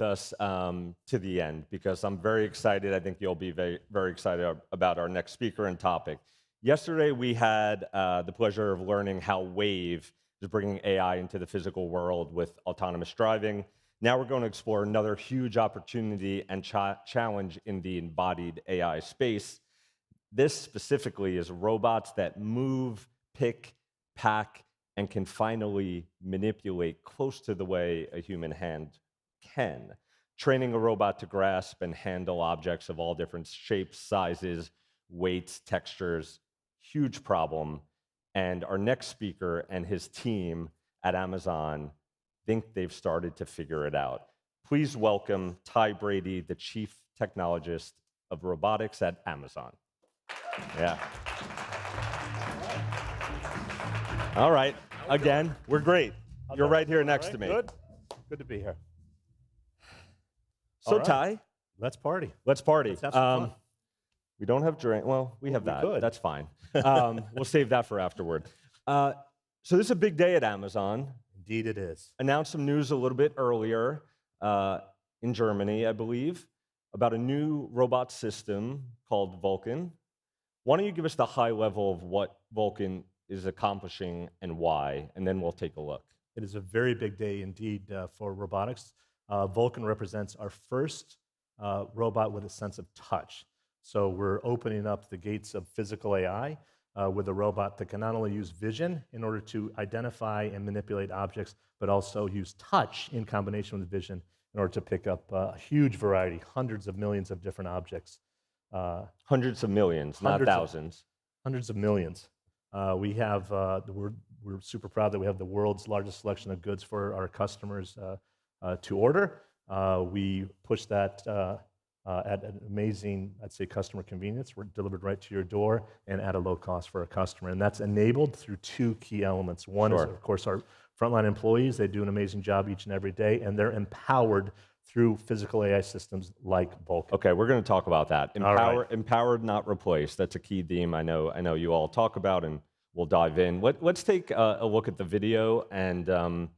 us to the end because I'm very excited. I think you'll be very, very excited about our next speaker and topic. Yesterday, we had the pleasure of learning how Wave is bringing AI into the physical world with autonomous driving. Now we're going to explore another huge opportunity and challenge in the embodied AI space. This specifically is robots that move, pick, pack, and can finally manipulate close to the way a human hand can. Training a robot to grasp and handle objects of all different shapes, sizes, weights, textures, huge problem. And our next speaker and his team at Amazon think they've started to figure it out. Please welcome Tye Brady, the Chief Technologist of Robotics at Amazon. Yeah. All right. Again, we're great. You're right here next to me. Good to be here. So, right. Tye, let's party. Let's party. Let's have some fun. We don't have drink. Well, we have that. Could. That's fine. We'll save that for afterward. So this is a big day at Amazon. Indeed it is. Announced some news a little bit earlier in Germany, I believe, about a new robot system called Vulcan. Why don't you give us the high level of what Vulcan is accomplishing and why, and then we'll take a look. It is a very big day indeed for robotics. Vulcan represents our first robot with a sense of touch. So we're opening up the gates of physical AI with a robot that can not only use vision in order to identify and manipulate objects, but also use touch in combination with vision in order to pick up a huge variety, hundreds of millions of different objects. Hundreds of millions, not thousands. Hundreds of millions. We're super proud that we have the world's largest selection of goods for our customers to order. We push that at an amazing, I'd say, customer convenience. We're delivered right to your door and at a low cost for a customer. And that's enabled through two key elements. One is, of course, our frontline employees. They do an amazing job each and every day, and they're empowered through physical AI systems like Vulcan. Okay, we're going to talk about that. Empowered, not replaced. That's a key theme I know you all talk about, and we'll dive in. Let's take a look at the video and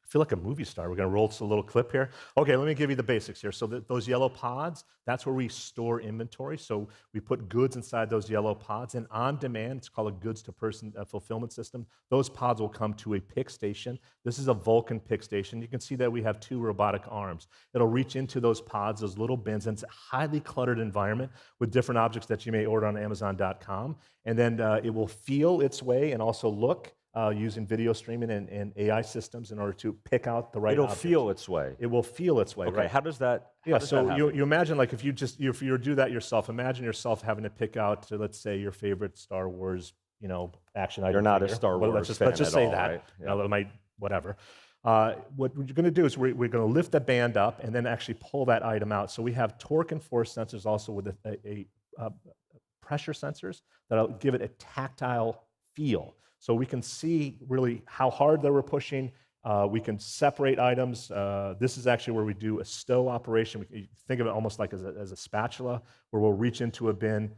I feel like a movie star. We're going to roll a little clip here. Okay, let me give you the basics here. So those yellow pods, that's where we store inventory. So we put goods inside those yellow pods, and on demand, it's called a goods-to-person fulfillment system. Those pods will come to a pick station. This is a Vulcan pick station. You can see that we have two robotic arms. It'll reach into those pods, those little bins, and it's a highly cluttered environment with different objects that you may order on Amazon.com. And then it will feel its way and also look using video streaming and AI systems in order to pick out the right It'll objects. feel its way. It will feel its way, okay, right? How does that you imagine, like, if you do that yourself, imagine yourself having to pick out, let's say, your favorite Star Wars, action item. You're not figure. a Star Wars let's fan just at say all, that. right? Yeah. Whatever. What you're going to do is we're going to lift the band up and then actually pull that item out. So we have torque and force sensors also with a pressure sensors that'll give it a tactile feel. So we can see really how hard they were pushing. We can separate items. This is actually where we do a stow operation. We think of it almost like as a spatula, where we'll reach into a bin,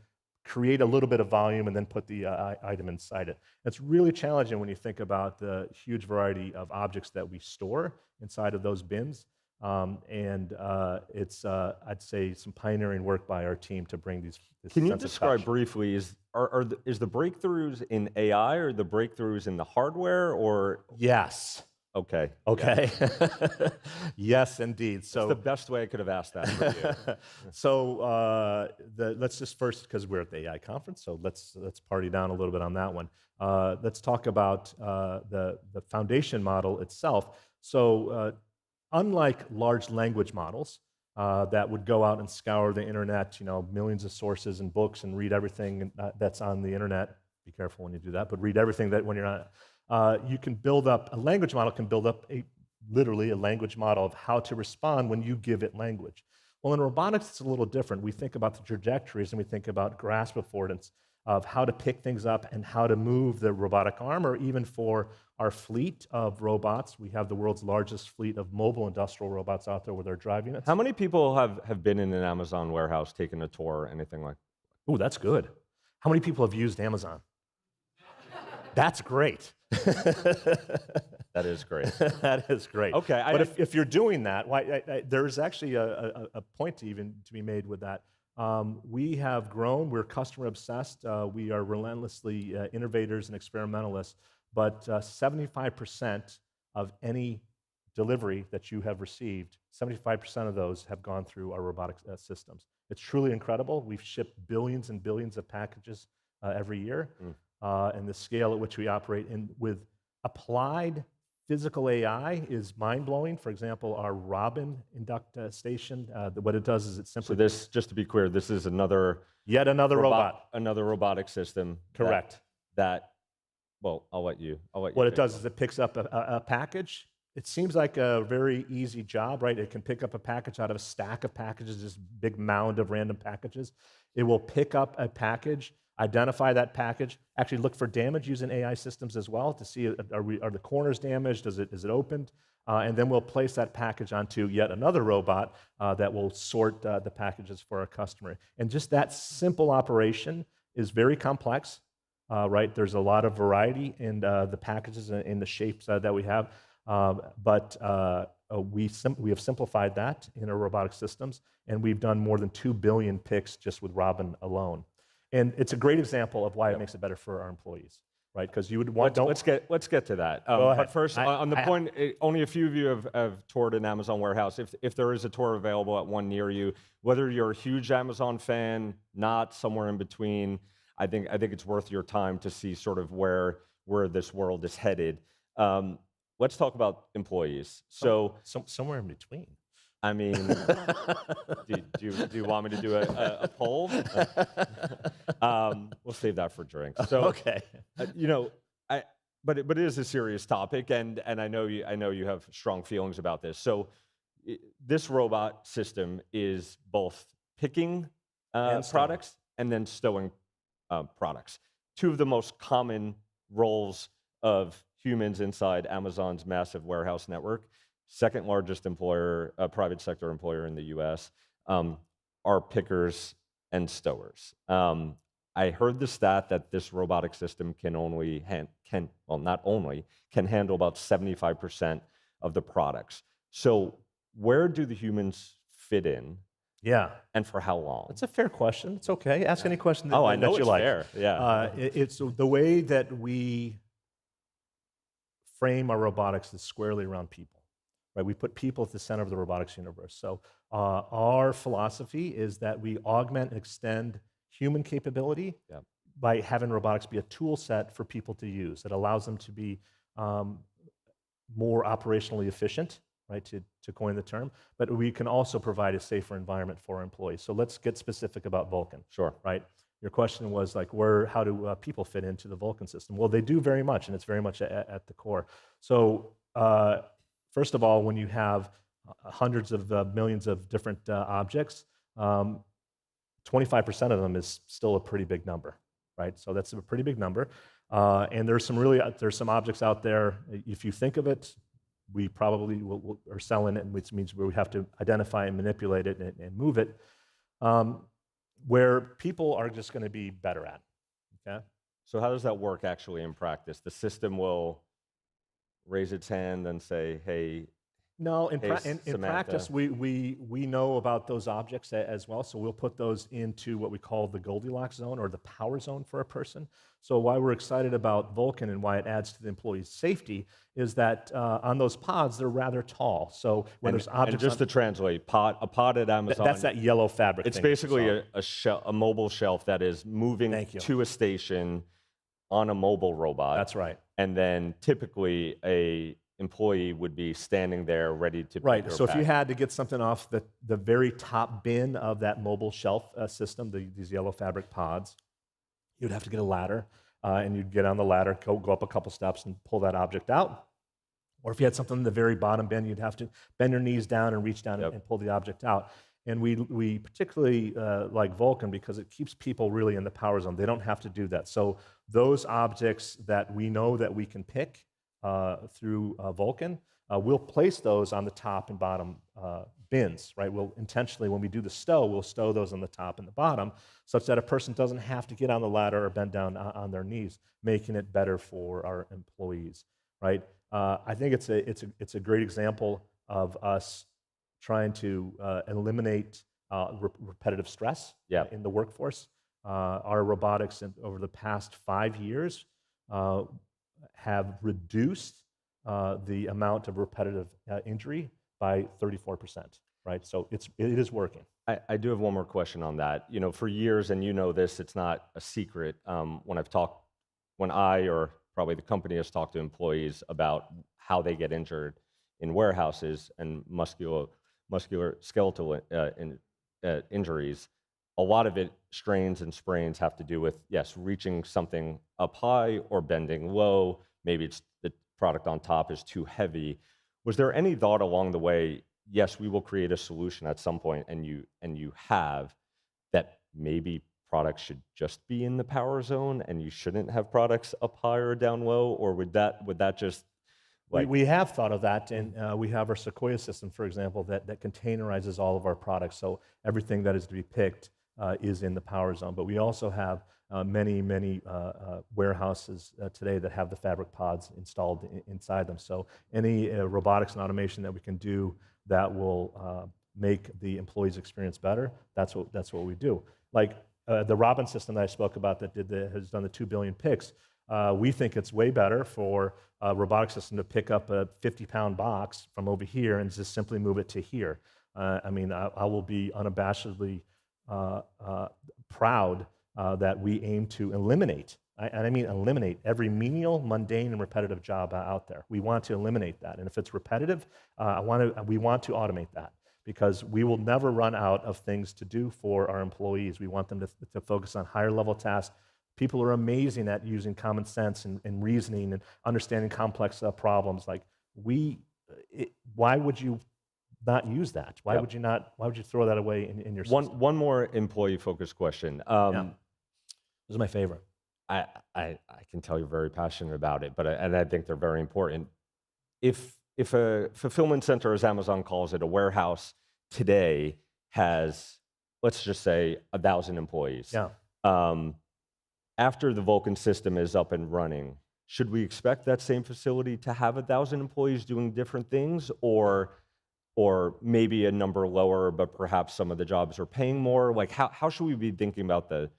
create a little bit of volume, and then put the item inside it. It's really challenging when you think about the huge variety of objects that we store inside of those bins. It's, I'd say, some pioneering work by our team to bring these. Can you describe briefly, is the breakthroughs in AI or the breakthroughs in the hardware, or? Yes. Okay. Yeah. Yes, indeed. So that's the best way I could have asked that for you. So let's just first, because we're at the AI conference, so let's party down a little bit on that one. Let's talk about the foundation model itself. So unlike large language models that would go out and scour the internet, millions of sources and books and read everything that's on the internet. Be careful when you do that, but read everything that when you're not. You can build up, a language model can build up literally a language model of how to respond when you give it language. Well, in robotics, it's a little different. We think about the trajectories and we think about grasp affordance of how to pick things up and how to move the robotic arm, or even for our fleet of robots. We have the world's largest fleet of mobile industrial robots out there with our drive units. How many people have been in an Amazon warehouse, taken a tour, or anything like that? Ooh, that's good. How many people have used Amazon? That's great. That is great. That is great. Okay, But if you're doing that, there's actually a point to be made with that. We have grown. We're customer obsessed. We are relentlessly innovators and experimentalists. But 75% of any delivery that you have received, 75% of those have gone through our robotic systems. It's truly incredible. We've shipped billions and billions of packages every year, and the scale at which we operate with applied physical AI is mind-blowing. For example, our Robin induct station, what it does is it simply... So this, just to be clear, this is Yet another robot. Another robotic system. Correct. Well, I'll let you. What it does is it picks up a package. It seems like a very easy job, right? It can pick up a package out of a stack of packages, this big mound of random packages. It will pick up a package, identify that package, actually look for damage using AI systems as well to see are the corners damaged, is it opened, and then we'll place that package onto yet another robot that will sort the packages for our customer. And just that simple operation is very complex, right? There's a lot of variety in the packages and in the shapes that we have. But we have simplified that in our robotic systems, and we've done more than 2 billion picks just with Robin alone. And it's a great example of why it makes it better for our employees, right? Because you would want... Let's get to that. But first, on the point, only a few of you have toured an Amazon warehouse. If there is a tour available at one near you, whether you're a huge Amazon fan, not, somewhere in between, I think it's worth your time to see sort of where this world is headed. Let's talk about employees. So somewhere in between. I mean, do you want me to do a poll? We'll save that for drinks. So, okay. But it is a serious topic, and I know you have strong feelings about this. So, this robot system is both picking products and then stowing products. Two of the most common roles of humans inside Amazon's massive warehouse network. Second largest employer, private sector employer in the U.S., are pickers and stowers. I heard the stat that this robotic system can handle about 75% of the products. So where do the humans fit in? Yeah. And for how long? It's a fair question. It's okay. Ask any question that, I know that you it's like. Fair. Yeah. It's the way that we frame our robotics is squarely around people. Right, we put people at the center of the robotics universe. So our philosophy is that we augment and extend human capability by having robotics be a tool set for people to use. It allows them to be more operationally efficient, right, to coin the term, but we can also provide a safer environment for our employees. So let's get specific about Vulcan. Sure. Right? Your question was like, how do people fit into the Vulcan system? Well, they do very much, and it's very much at the core. So first of all, when you have hundreds of millions of different objects, 25% of them is still a pretty big number, right? So that's a pretty big number. And there's some objects out there. If you think of it, we probably are selling it, which means we have to identify and manipulate it and move it, where people are just going to be better at. Okay. So how does that work actually in practice? The system will raise its hand and say, hey. No, in practice, we know about those objects as well, so we'll put those into what we call the Goldilocks zone or the power zone for a person. So why we're excited about Vulcan and why it adds to the employee's safety is that on those pods, they're rather tall. So when there's objects... And just to translate, a pod at Amazon... That's that yellow fabric It's thing basically a mobile shelf that is moving to a station on a mobile robot. That's right. And then typically a employee would be standing there ready to pick your So if you pack. had to get something off the very top bin of that mobile shelf system, these yellow fabric pods, you'd have to get a ladder, and you'd get on the ladder, go up a couple steps and pull that object out. Or if you had something in the very bottom bin, you'd have to bend your knees down and reach down and pull the object out. And we particularly like Vulcan because it keeps people really in the power zone. They don't have to do that. So those objects that we know that we can pick through Vulcan, we'll place those on the top and bottom bins, right? We'll intentionally, when we do the stow, we'll stow those on the top and the bottom such that a person doesn't have to get on the ladder or bend down on their knees, making it better for our employees, right? I think it's a great example of us trying to eliminate repetitive stress Yeah. in the workforce. Our robotics over the past 5 years have reduced the amount of repetitive injury by 34%, right? So it is working. I do have one more question on that. You know, for years, and you know this, it's not a secret. When I or probably the company has talked to employees about how they get injured in warehouses and musculoskeletal injuries, a lot of it, strains and sprains, have to do with, yes, reaching something up high or bending low. Maybe it's the product on top is too heavy. Was there any thought along the way, yes, we will create a solution at some point, and you have, that maybe products should just be in the power zone and you shouldn't have products up high or down low? Or would that just like... We have thought of that, and we have our Sequoia system, for example, that containerizes all of our products. So everything that is to be picked is in the power zone. But we also have many warehouses today that have the fabric pods installed inside them. So any robotics and automation that we can do that will make the employee's experience better, that's what we do. Like the Robin system that I spoke about that has done the 2 billion picks, we think it's way better for a robotic system to pick up a 50-pound box from over here and just simply move it to here. I mean, I will be unabashedly proud that we aim to eliminate, and I mean eliminate, every menial, mundane, and repetitive job out there. We want to eliminate that. And if it's repetitive, we want to automate that, because we will never run out of things to do for our employees. We want them to focus on higher level tasks. People are amazing at using common sense and reasoning and understanding complex problems. Like why would you not use that? Why would you throw that away in your system? One more employee-focused question. This is my favorite. I can tell you're very passionate about it, and I think they're very important. If a fulfillment center, as Amazon calls it, a warehouse today has, let's just say, 1,000 employees. Yeah. After the Vulcan system is up and running, should we expect that same facility to have 1,000 employees doing different things, or maybe a number lower, but perhaps some of the jobs are paying more? Like, how should we be thinking about the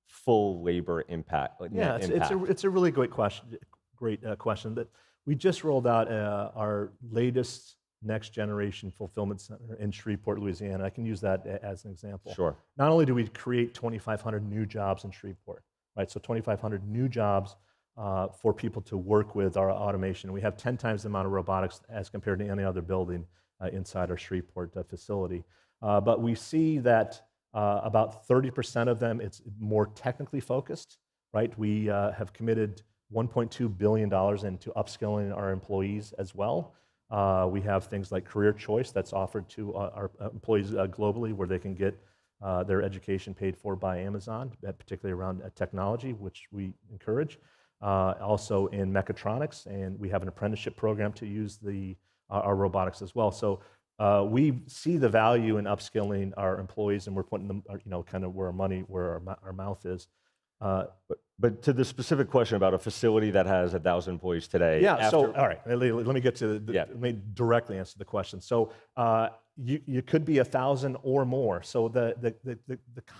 full labor impact? Yeah, it's a really great question. That we just rolled out our latest next generation fulfillment center in Shreveport, Louisiana. I can use that as an example. Sure. Not only do we create 2,500 new jobs in Shreveport, right? So 2,500 new jobs for people to work with our automation. We have 10 times the amount of robotics as compared to any other building inside our Shreveport facility. But we see that about 30% of them, it's more technically focused, right? We have committed $1.2 billion into upskilling our employees as well. We have things like career choice that's offered to our employees globally, where they can get their education paid for by Amazon, particularly around technology, which we encourage. Also in mechatronics, and we have an apprenticeship program to use our robotics as well. So we see the value in upskilling our employees, and we're putting them, kind of where our mouth is. But to the specific question about a facility that has 1,000 employees today. Yeah. So all right, let me get to let me directly answer the question. So you could be 1,000 or more. So the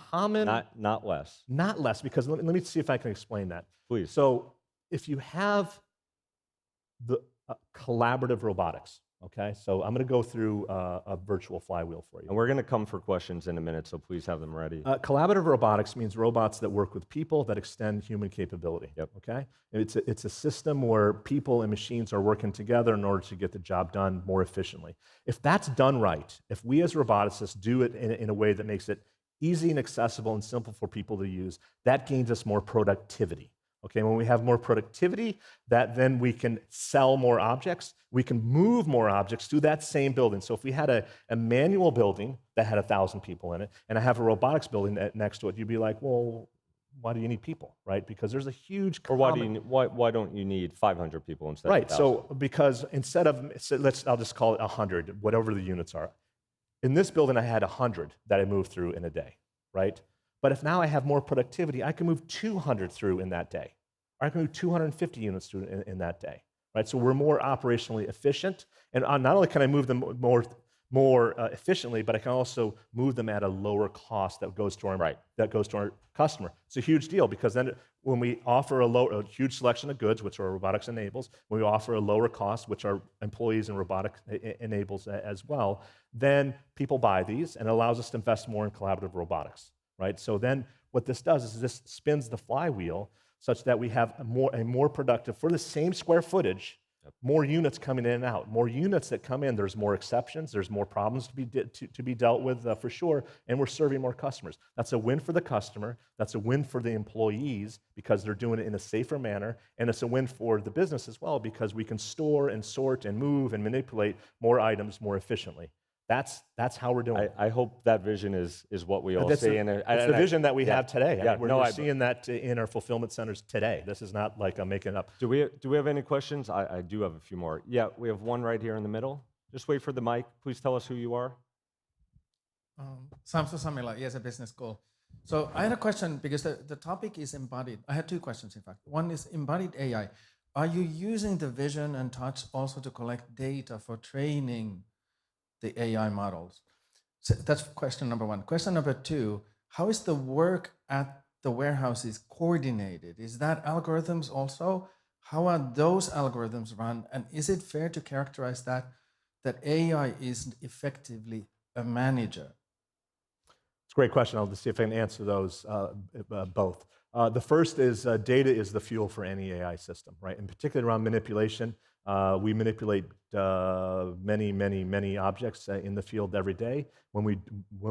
common not less. Not less, because let me see if I can explain that. Please. So if you have the collaborative robotics, okay, so I'm going to go through a virtual flywheel for you. And we're going to come for questions in a minute, so please have them ready. Collaborative robotics means robots that work with people that extend human capability. Yep. Okay, and it's a system where people and machines are working together in order to get the job done more efficiently. If that's done right, if we as roboticists do it in a way that makes it easy and accessible and simple for people to use, that gains us more productivity. Okay, when we have more productivity, then we can sell more objects, we can move more objects through that same building. So if we had a manual building that had 1,000 people in it, and I have a robotics building next to it, you'd be like, well, why do you need people, right? Because there's a huge common... Or why don't you need 500 people instead of 1,000? So because instead of, I'll just call it 100, whatever the units are. In this building, I had 100 that I moved through in a day, right? But if now I have more productivity, I can move 200 through in that day. Or I can move 250 units through in that day. right? So we're more operationally efficient, and not only can I move them more efficiently, but I can also move them at a lower cost that goes to our customer. It's a huge deal because then when we offer a huge selection of goods, which our robotics enables, when we offer a lower cost, which our employees and robotics enables as well, then people buy these and it allows us to invest more in collaborative robotics, right? So then what this does is this spins the flywheel such that we have a more productive, for the same square footage, more units coming in and out. More units that come in, there's more exceptions, there's more problems to be dealt with for sure, and we're serving more customers. That's a win for the customer, that's a win for the employees because they're doing it in a safer manner, and it's a win for the business as well because we can store and sort and move and manipulate more items more efficiently. That's how we're doing it. I hope that vision is what we all see. It's the vision that we have today. Yeah, we're seeing that in our fulfillment centers today. This is not like I'm making up. Do we have any questions? I do have a few more. Yeah, we have one right here in the middle. Just wait for the mic. Please tell us who you are. Samsu Samila, yes, a business school. So I had a question because the topic is embodied. I had two questions, in fact. One is embodied AI. Are you using the vision and touch also to collect data for training the AI models? So that's question number one. Question number two, how is the work at the warehouses coordinated? Is that algorithms also? How are those algorithms run? And is it fair to characterize that AI is effectively a manager? It's a great question. I'll just see if I can answer those both. The first is data is the fuel for any AI system, right? And particularly around manipulation. We manipulate many objects in the field every day. When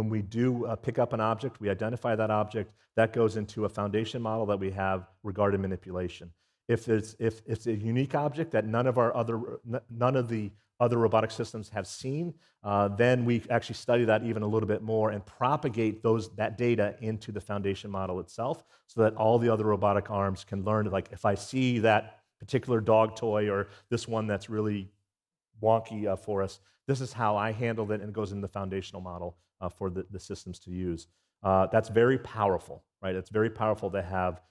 we do pick up an object, we identify that object. That goes into a foundation model that we have regarding manipulation. If it's a unique object that none of the other robotic systems have seen, then we actually study that even a little bit more and propagate that data into the foundation model itself so that all the other robotic arms can learn, like if I see that particular dog toy or this one that's really wonky for us, this is how I handled it, and it goes in the foundational model for the systems to use. That's very powerful, right? It's very powerful to have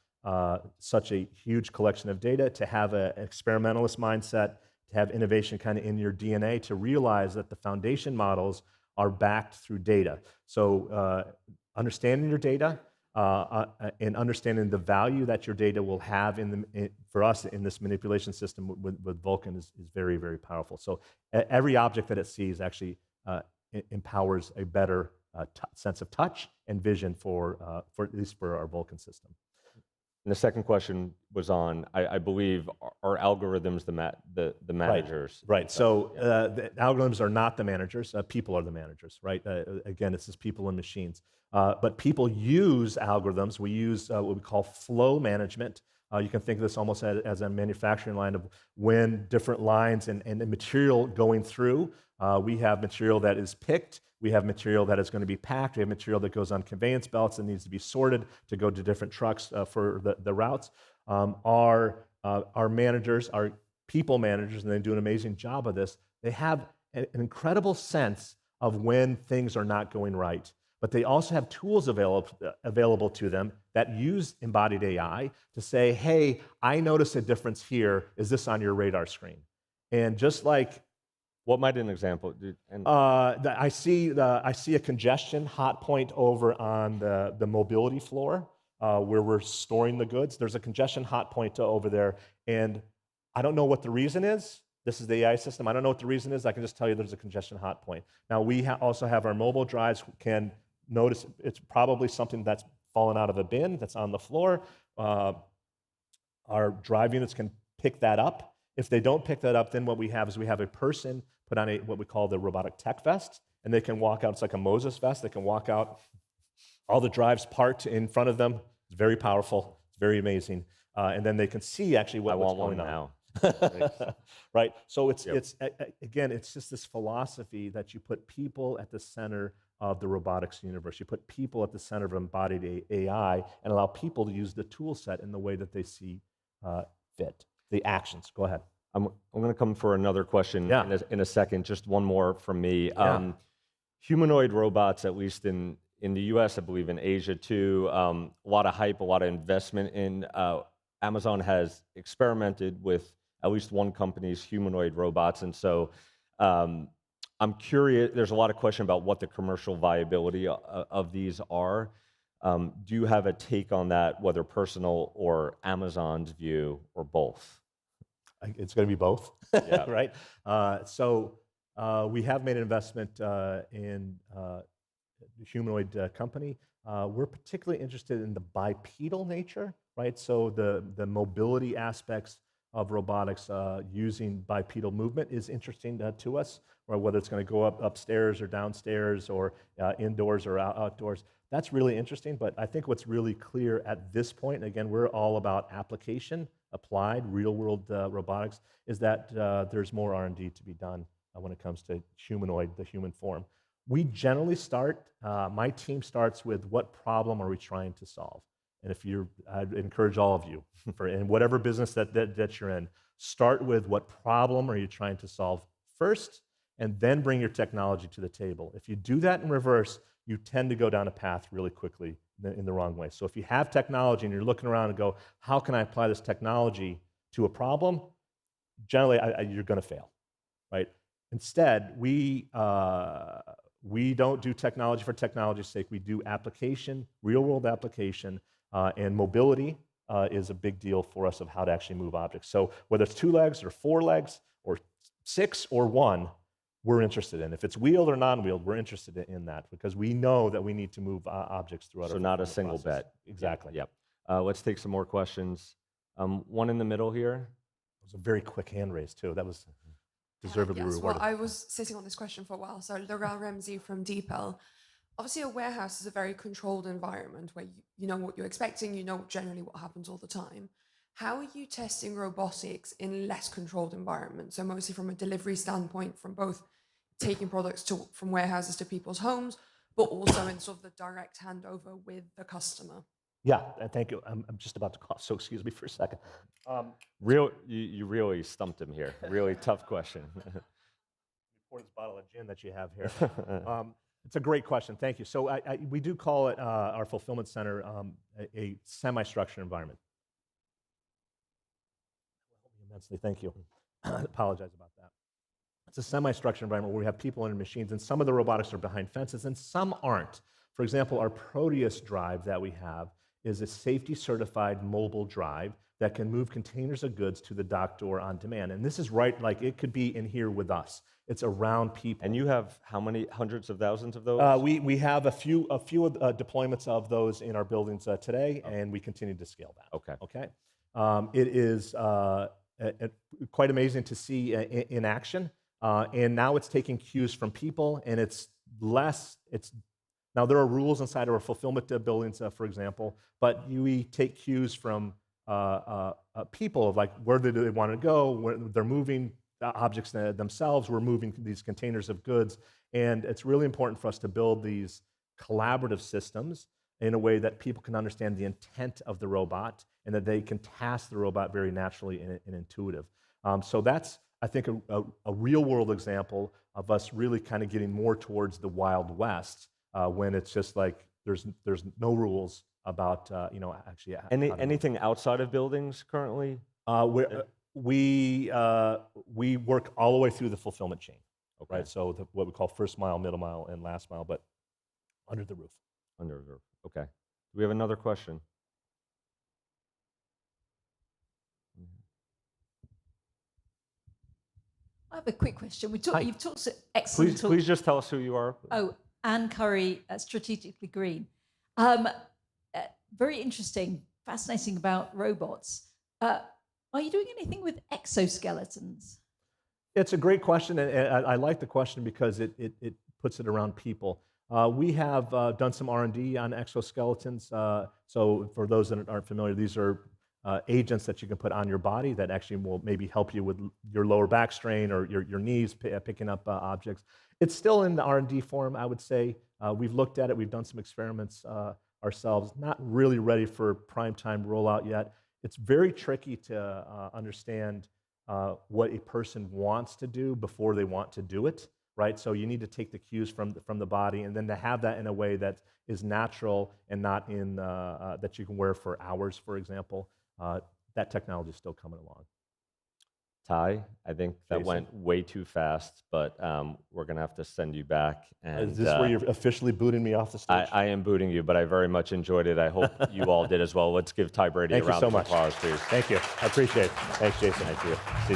such a huge collection of data, to have an experimentalist mindset, to have innovation kind of in your DNA, to realize that the foundation models are backed through data. So understanding your data and understanding the value that your data will have for us in this manipulation system with Vulcan is very, very powerful. So every object that it sees actually empowers a better sense of touch and vision for at least for our Vulcan system. And the second question was on, I believe, are algorithms the managers? Right. So the algorithms are not the managers. People are the managers, right? Again, it's just people and machines. But people use algorithms. We use what we call flow management. You can think of this almost as a manufacturing line of when different lines and the material going through. We have material that is picked. We have material that is going to be packed. We have material that goes on conveyance belts and needs to be sorted to go to different trucks for the routes. Our managers, our people managers, and they do an amazing job of this. They have an incredible sense of when things are not going right. But they also have tools available to them that use embodied AI to say, hey, I notice a difference here. Is this on your radar screen? And just like what might an example do? I see a congestion hot point over on the mobility floor where we're storing the goods. There's a congestion hot point over there, and I don't know what the reason is. This is the AI system. I don't know what the reason is. I can just tell you there's a congestion hot point. Now, we also have our mobile drives can notice it's probably something that's fallen out of a bin that's on the floor. Our drive units can pick that up. If they don't pick that up, then what we have is we have a person put on what we call the robotic tech vest, and they can walk out. It's like a Moses vest. They can walk out. All the drives parked in front of them. It's very powerful. It's very amazing. And then they can see actually what's going on. Now. Right. So it's again, it's just this philosophy that you put people at the center of the robotics universe. You put people at the center of embodied AI and allow people to use the tool set in the way that they see fit. The actions. Go ahead. I'm going to come for another question in a second. Just one more from me. Yeah. Humanoid robots, at least in the US, I believe in Asia too, a lot of hype, a lot of investment in. Amazon has experimented with at least one company's humanoid robots. And so I'm curious, there's a lot of question about what the commercial viability of these are. Do you have a take on that, whether personal or Amazon's view, or both? It's going to be both, Yeah. right? We have made an investment in the humanoid company. We're particularly interested in the bipedal nature, right? So the mobility aspects of robotics using bipedal movement is interesting to us, or whether it's going to go upstairs or downstairs or indoors or outdoors. That's really interesting, but I think what's really clear at this point, and again, we're all about application, applied, real-world robotics, is that there's more R&D to be done when it comes to humanoid, the human form. We generally start, my team starts with what problem are we trying to solve? And I'd encourage all of you, in whatever business that you're in, start with what problem are you trying to solve first, and then bring your technology to the table. If you do that in reverse, you tend to go down a path really quickly in the wrong way. So if you have technology and you're looking around and go, how can I apply this technology to a problem? Generally, you're going to fail, right? Instead, we don't do technology for technology's sake. We do application, real-world application, and mobility is a big deal for us of how to actually move objects. So whether it's 2 legs or 4 legs or 6 or 1, we're interested in. If it's wheeled or non-wheeled, we're interested in that because we know that we need to move objects throughout. So not a single bet. Exactly. Yep. Let's take some more questions. One in the middle here. It was a very quick hand raise too. That was deservedly rewarded. Well, I was sitting on this question for a while. So Laurel Ramsey from DeepL. Obviously, a warehouse is a very controlled environment where you know what you're expecting, you know generally what happens all the time. How are you testing robotics in less controlled environments? So mostly from a delivery standpoint, from both taking products from warehouses to people's homes, but also in sort of the direct handover with the customer. Yeah, thank you. I'm just about to cough, so excuse me for a second. You really stumped him here. Really tough question. Pour this bottle of gin that you have here. It's a great question. Thank you. So we do call it our fulfillment center a semi-structured environment. Immensely, thank you. I apologize about that. It's a semi-structured environment where we have people in machines, and some of the robotics are behind fences, and some aren't. For example, our Proteus drive that we have is a safety-certified mobile drive that can move containers of goods to the dock door on demand. And this is right, like it could be in here with us. It's around people. And you have how many hundreds of thousands of those? We have a few deployments of those in our buildings today, and we continue to scale that. Okay. Okay. It is quite amazing to see in action. And now it's taking cues from people, and now there are rules inside of our fulfillment buildings, for example, but we take cues from people of like where do they want to go, where they're moving objects themselves, we're moving these containers of goods, and it's really important for us to build these collaborative systems in a way that people can understand the intent of the robot and that they can task the robot very naturally and intuitive. So that's, I think, a real-world example of us really kind of getting more towards the Wild West when it's just like there's no rules about actually. Anything outside of buildings currently? We work all the way through the fulfillment chain, Okay. right? So what we call first mile, middle mile, and last mile, but under the roof. Under the roof. Okay. Do we have another question? I have a quick question. You've talked so excellent. Please just tell us who you are. Oh, Anne Curry, Strategically Green. Very interesting, fascinating about robots. Are you doing anything with exoskeletons? It's a great question, and I like the question because it puts it around people. We have done some R&D on exoskeletons. So for those that aren't familiar, these are agents that you can put on your body that actually will maybe help you with your lower back strain or your knees picking up objects. It's still in the R&D form, I would say. We've looked at it. We've done some experiments ourselves. Not really ready for prime time rollout yet. It's very tricky to understand what a person wants to do before they want to do it, right? So you need to take the cues from the body and then to have that in a way that is natural and not in that you can wear for hours, for example. That technology is still coming along. Tye, I think that Jason. went way too fast, but we're going to have to send you back. And, Is this where you're officially booting me off the stage? I am booting you, but I very much enjoyed it. I hope you all did as well. Let's give Tye Brady Thank a you round so of much. applause, please. Thank you. I appreciate it. Thanks, Jason. Thank you.